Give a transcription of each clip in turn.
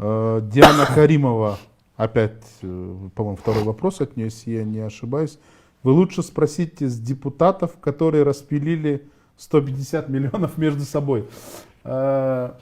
Диана Каримова, опять, по-моему, второй вопрос от нее, если я не ошибаюсь. Вы лучше спросите с депутатов, которые распилили 150 миллионов между собой. Да,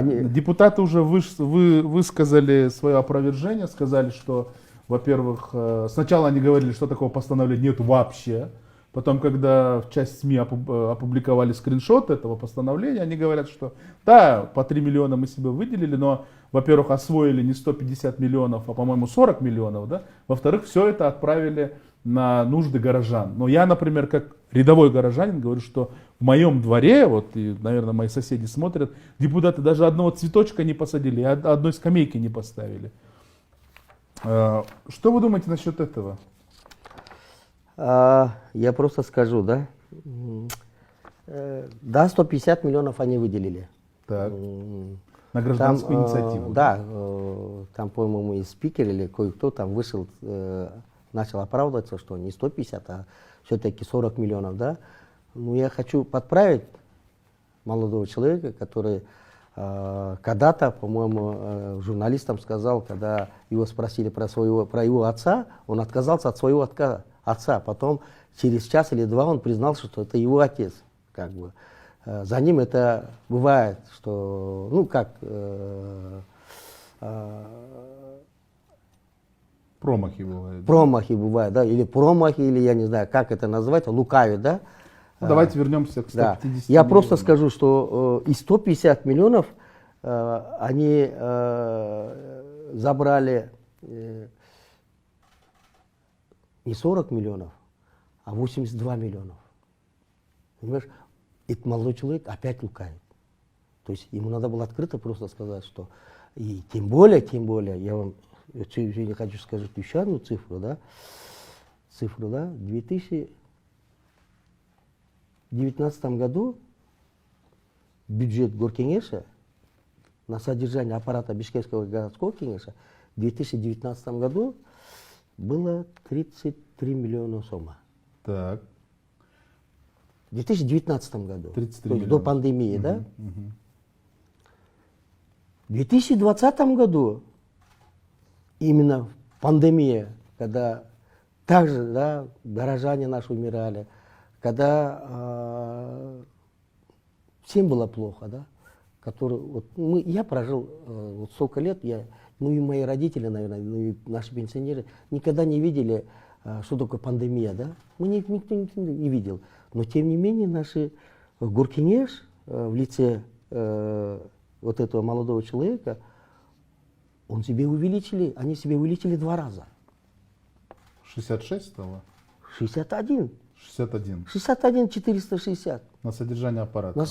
депутаты уже высказали свое опровержение, сказали, что, во-первых, сначала они говорили, что такого постановления нет вообще. Потом, когда в часть СМИ опубликовали скриншот этого постановления, они говорят, что да, по 3 миллиона мы себе выделили, но, во-первых, освоили не 150 миллионов, а, по-моему, 40 миллионов, да? Во-вторых, все это отправили на нужды горожан. Но я, например, как рядовой горожанин говорю, что в моем дворе, вот, и, наверное, мои соседи смотрят, депутаты даже одного цветочка не посадили, одной скамейки не поставили. Что вы думаете насчет этого? Я просто скажу, да. Да, 150 миллионов они выделили. Так. На гражданскую инициативу. Да, там, по-моему, и спикер или кое-кто там вышел, начал оправдываться, что не 150, а все-таки 40 миллионов, да. Ну, я хочу подправить молодого человека, который когда-то, по-моему, журналистам сказал, когда его спросили про его отца, он отказался от своего отца. Потом через час или два он признался, что это его отец. Как бы. За ним это бывает, что, ну как... Промахи бывают. Промахи бывают, да, или промахи, или я не знаю, как это назвать, лукавит, да. Давайте вернемся к 150 да. миллионам. Я просто скажу, что из 150 миллионов они забрали не 40 миллионов, а 82 миллионов. Понимаешь, этот молодой человек опять лукавит. То есть ему надо было открыто просто сказать, что и тем более, я вам сегодня хочу сказать еще одну цифру, да, в 2019 году бюджет Горкеңеша на содержание аппарата Бишкекского городского кеңеша в 2019 году было 33 миллиона сомов. Так. В 2019 году, 33 то есть до пандемии, да? В 2020 году, именно пандемия, когда также, да, горожане наши умирали, когда всем было плохо, да? Я прожил вот столько лет, ну и мои родители, наверное, ну и наши пенсионеры никогда не видели, что такое пандемия, да? Никто не видел. Но тем не менее наши Горкеңеш в лице вот этого молодого человека, они себе увеличили 2 раза. 66 стало? 61. 61. 61 460. На содержание аппарата. На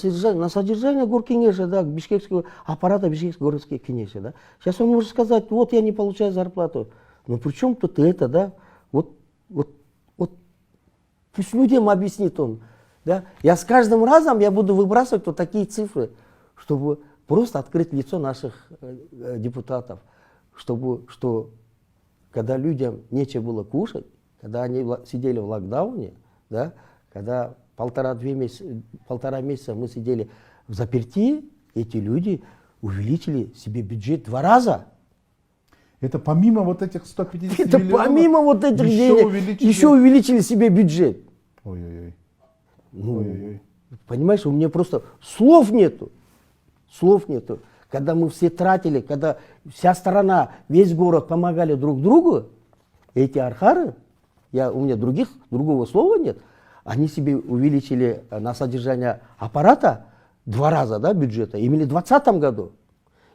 содержание Горкеңеша, да, бишкекского аппарата Бишкекского городского кеңеша, да. Сейчас он может сказать, вот я не получаю зарплату. Но при чем тут это, да? Вот пусть людям объяснит он. Да? Я с каждым разом я буду выбрасывать вот такие цифры, чтобы просто открыть лицо наших депутатов, что когда людям нечего было кушать, когда они сидели в локдауне, да, когда полтора месяца мы сидели в заперти, эти люди увеличили себе бюджет 2 раза. Это помимо вот этих 150 Это миллионов? помимо вот этих денег еще увеличили себе бюджет. Ой-ой-ой. Ну, понимаешь, у меня просто слов нету. Когда мы все тратили, когда вся страна, весь город помогали друг другу, эти архары, у меня другого слова нет, они себе увеличили на содержание аппарата 2 раза, да, бюджета, именно в 2020 году.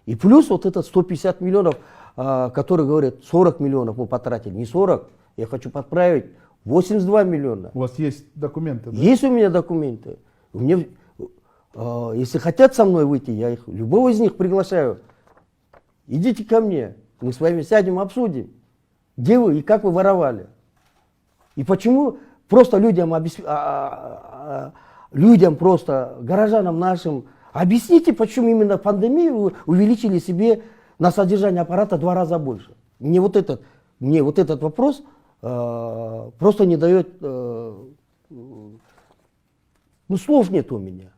И плюс вот это 150 миллионов, которые говорят, 40 миллионов мы потратили, не 40, я хочу подправить, 82 миллиона. У вас есть документы, да? Есть у меня документы. Если хотят со мной выйти, я любого из них приглашаю. Идите ко мне, мы с вами сядем, обсудим, где вы и как вы воровали. И почему просто людям, горожанам нашим, объясните, почему именно в пандемии вы увеличили себе на содержание аппарата 2 раза больше. Мне вот этот вопрос просто не дает, слов нет у меня.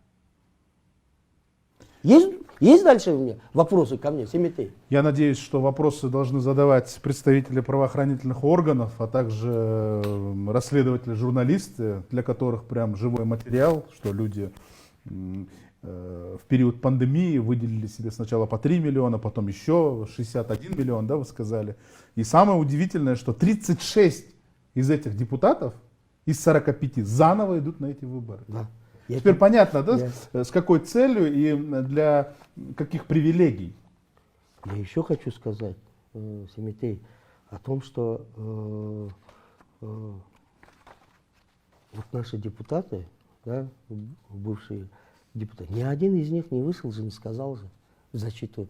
Есть Есть дальше у меня вопросы ко мне, Семетей? Я надеюсь, что вопросы должны задавать представители правоохранительных органов, а также расследователи, журналисты, для которых прям живой материал, что люди в период пандемии выделили себе сначала по 3 миллиона, потом еще 61 миллион, да, вы сказали. И самое удивительное, что 36 из этих депутатов, из 45, заново идут на эти выборы. Да. Теперь понятно, да, с какой целью и для каких привилегий. Я еще хочу сказать, Семетей, о том, что вот наши депутаты, да, бывшие депутаты, ни один из них не вышел же, не сказал же в защиту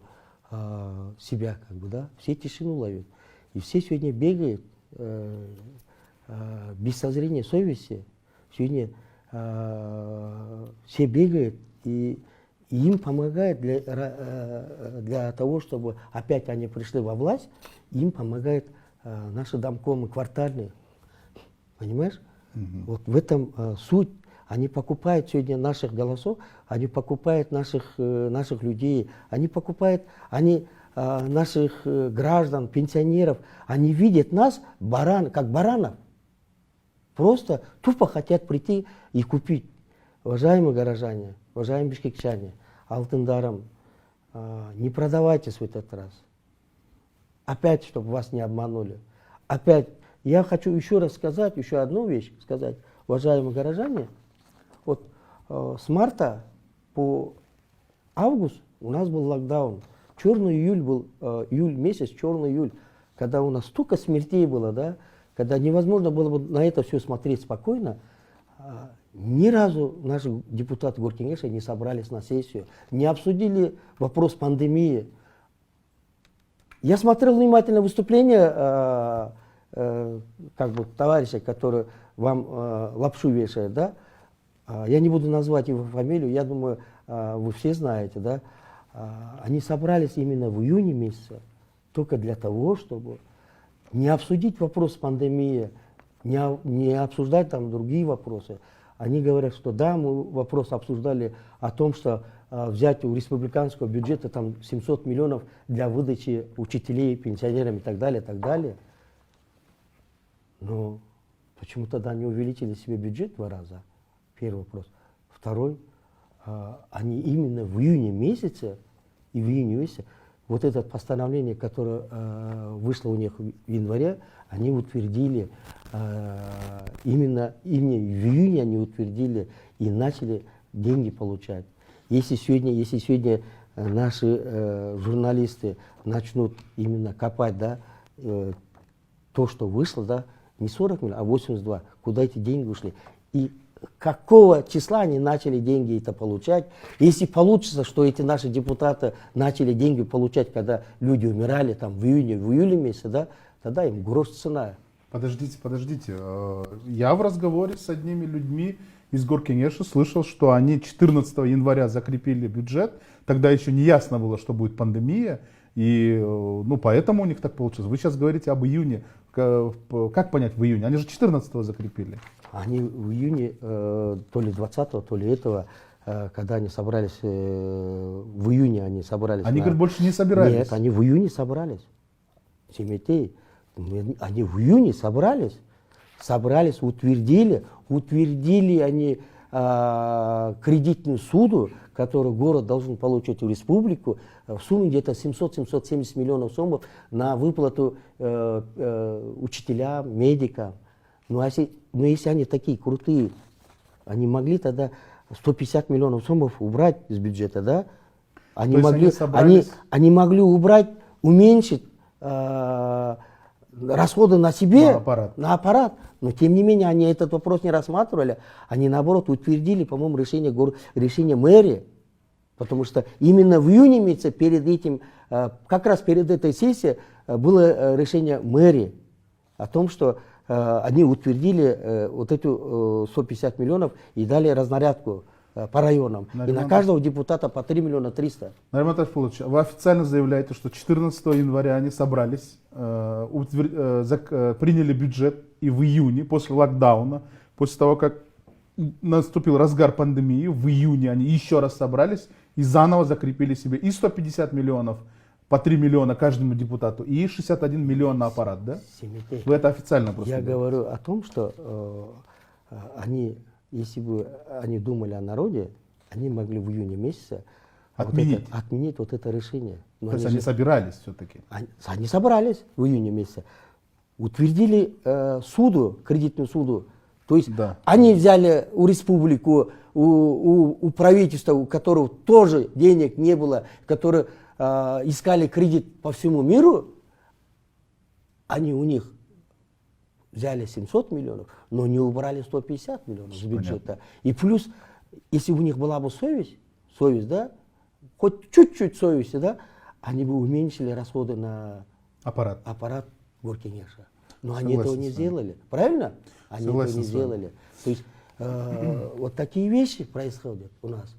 себя, как бы, да, все тишину ловят. И все сегодня бегают без созрения совести, сегодня все бегают, и им помогает для того, чтобы опять они пришли во власть, им помогают наши домкомы квартальные. Понимаешь? Вот в этом суть. Они покупают сегодня наших голосов, они покупают наших людей, они покупают наших граждан, пенсионеров. Они видят нас как баранов. Просто тупо хотят прийти и купить. Уважаемые горожане, уважаемые бишкекчане, алтындарым, не продавайтесь в этот раз. Опять, чтобы вас не обманули. Опять, я хочу еще раз сказать, еще одну вещь сказать. Уважаемые горожане, вот с марта по август у нас был локдаун. Черный июль был, июль месяц, черный июль, когда у нас столько смертей было, да, когда невозможно было бы на это все смотреть спокойно. Ни разу наши депутаты Горкеңеша не собрались на сессию, не обсудили вопрос пандемии. Я смотрел внимательно выступление как бы товарища, который вам лапшу вешает, да. Я не буду назвать его фамилию, я думаю, вы все знаете, да. Они собрались именно в июне месяце только для того, чтобы не обсудить вопрос пандемии, не обсуждать там другие вопросы. Они говорят, что да, мы вопрос обсуждали о том, что взять у республиканского бюджета там 700 миллионов для выдачи учителей, пенсионерам и так далее, и так далее. Но почему тогда не увеличили себе бюджет в 2 раза? Первый вопрос. Второй, они именно в июне месяце и в июне месяце, вот это постановление, которое вышло у них в январе, они утвердили, именно в июне они утвердили и начали деньги получать. Если сегодня наши журналисты начнут именно копать, да, то, что вышло, да, не 40 миллионов, а 82, куда эти деньги ушли, и какого числа они начали деньги это получать. Если получится, что эти наши депутаты начали деньги получать, когда люди умирали там в июле месяце, да, тогда им грош цена. Подождите. Я в разговоре с одними людьми из Горкеңеша слышал, что они 14 января закрепили бюджет, тогда еще не ясно было, что будет пандемия, и ну, поэтому у них так получилось. Вы сейчас говорите об июне. Как понять в июне? Они же 14-го закрепили. Они в июне, то ли 20-го, то ли этого, когда они собрались, в июне они собрались. Они, говорят, больше не собирались. Нет, они в июне собрались. Семетей, они в июне собрались, утвердили они кредитную суду, которую город должен получить в республику, в сумме где-то 700-770 миллионов сомов на выплату учителям, медикам. Но если они такие крутые, они могли тогда 150 миллионов сомов убрать из бюджета, да? Они могли убрать, уменьшить расходы на себе, на аппарат. Но тем не менее они этот вопрос не рассматривали. Они наоборот утвердили, по-моему, решение мэрии. Потому что именно в июне месяце перед этим, как раз перед этой сессией было решение мэрии о том, что они утвердили вот эту 150 миллионов и дали разнарядку по районам. И на каждого депутата по 3 миллиона 300. Нариман Ташпулович, вы официально заявляете, что 14 января они собрались, приняли бюджет, и в июне, после локдауна, после того, как наступил разгар пандемии, в июне они еще раз собрались и заново закрепили себе и 150 миллионов, по 3 миллиона каждому депутату, и 61 миллион на аппарат, да? Семетей. Вы это официально просто Я говорите. говорю о том, что они, если бы они думали о народе, они могли в июне месяце Отменить. отменить вот это решение. Но То есть они они же- собирались все-таки. они собрались в июне месяце, утвердили суду, кредитную суду. То есть Да. они взяли у республику, у правительства, у которого тоже денег не было, которые искали кредит по всему миру, они у них взяли 700 миллионов, но не убрали 150 миллионов с бюджета. И плюс, если у них была бы совесть, да, хоть чуть-чуть совести, да, они бы уменьшили расходы на Аппарат. аппарат Горкинеша. Но они Согласен этого не с вами. сделали. Правильно? Они Согласен этого не с вами. сделали. То есть вот такие вещи происходят у нас.